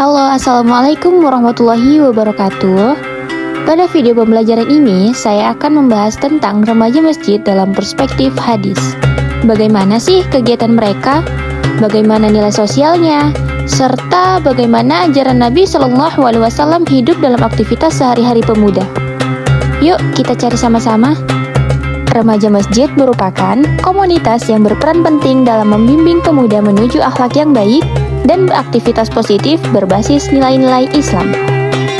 Halo, assalamualaikum warahmatullahi wabarakatuh. Pada video pembelajaran ini, saya akan membahas tentang remaja masjid dalam perspektif hadis. Bagaimana sih kegiatan mereka? Bagaimana nilai sosialnya? Serta bagaimana ajaran Nabi Shallallahu Alaihi Wasallam hidup dalam aktivitas sehari-hari pemuda. Yuk, kita cari sama-sama. Remaja masjid merupakan komunitas yang berperan penting dalam membimbing pemuda menuju akhlak yang baik dan beraktivitas positif berbasis nilai-nilai Islam.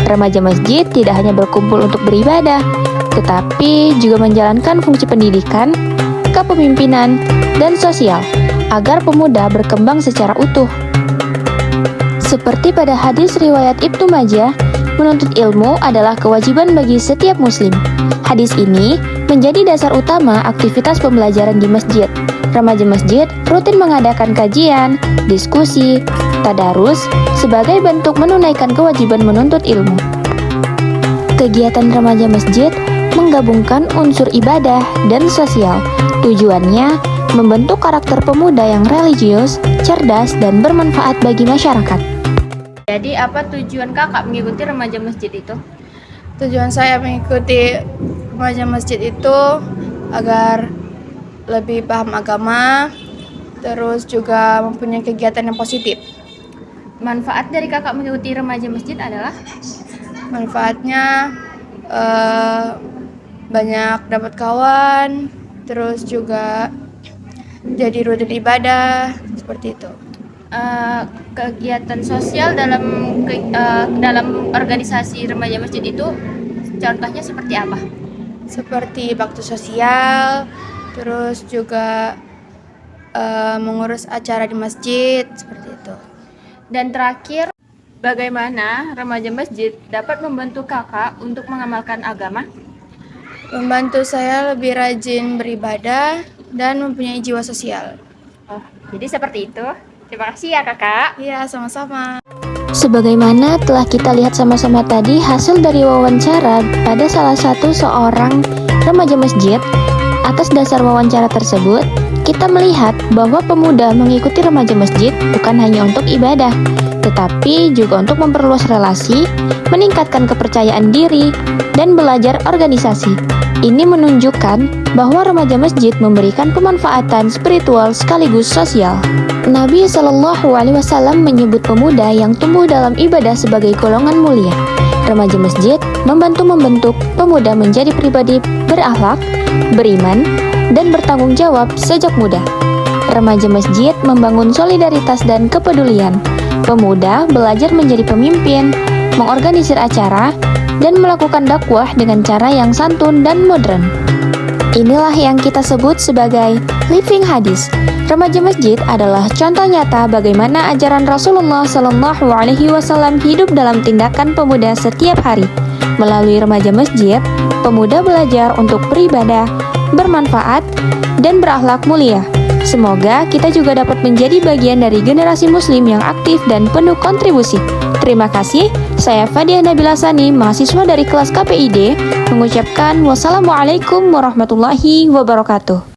Remaja masjid tidak hanya berkumpul untuk beribadah, tetapi juga menjalankan fungsi pendidikan, kepemimpinan, dan sosial agar pemuda berkembang secara utuh. Seperti pada hadis riwayat Ibnu Majah, menuntut ilmu adalah kewajiban bagi setiap muslim. Hadis ini menjadi dasar utama aktivitas pembelajaran di masjid. Remaja masjid rutin mengadakan kajian, diskusi, tadarus sebagai bentuk menunaikan kewajiban menuntut ilmu. Kegiatan remaja masjid menggabungkan unsur ibadah dan sosial. Tujuannya membentuk karakter pemuda yang religius, cerdas, dan bermanfaat bagi masyarakat. Jadi apa tujuan kakak mengikuti remaja masjid itu? Tujuan saya mengikuti remaja masjid itu agar lebih paham agama, terus juga mempunyai kegiatan yang positif. Manfaat dari kakak mengikuti remaja masjid adalah? Manfaatnya banyak dapat kawan, terus juga jadi rutin ibadah, seperti itu. Kegiatan sosial dalam organisasi remaja masjid itu contohnya seperti apa? Seperti bakti sosial, terus juga mengurus acara di masjid, seperti itu. Dan terakhir, bagaimana remaja masjid dapat membantu kakak untuk mengamalkan agama? Membantu saya lebih rajin beribadah dan mempunyai jiwa sosial. Oh, jadi seperti itu. Terima kasih ya kakak. Iya, sama-sama. Sebagaimana telah kita lihat sama-sama tadi hasil dari wawancara pada salah satu seorang remaja masjid, atas dasar wawancara tersebut, kita melihat bahwa pemuda mengikuti remaja masjid bukan hanya untuk ibadah, tetapi juga untuk memperluas relasi, meningkatkan kepercayaan diri, dan belajar organisasi. Ini menunjukkan bahwa remaja masjid memberikan kemanfaatan spiritual sekaligus sosial. Nabi Shallallahu Alaihi Wasallam menyebut pemuda yang tumbuh dalam ibadah sebagai golongan mulia. Remaja masjid membentuk pemuda menjadi pribadi berakhlak, beriman, dan bertanggung jawab sejak muda. Remaja masjid membangun solidaritas dan kepedulian. Pemuda belajar menjadi pemimpin, mengorganisir acara, dan melakukan dakwah dengan cara yang santun dan modern. Inilah yang kita sebut sebagai living hadis. Remaja masjid adalah contoh nyata bagaimana ajaran Rasulullah Shallallahu Alaihi Wasallam hidup dalam tindakan pemuda setiap hari. Melalui remaja masjid, pemuda belajar untuk beribadah, bermanfaat, dan berakhlak mulia. Semoga kita juga dapat menjadi bagian dari generasi muslim yang aktif dan penuh kontribusi. Terima kasih, saya Fadiah Nabila Sani, mahasiswa dari kelas KPID, mengucapkan wassalamualaikum warahmatullahi wabarakatuh.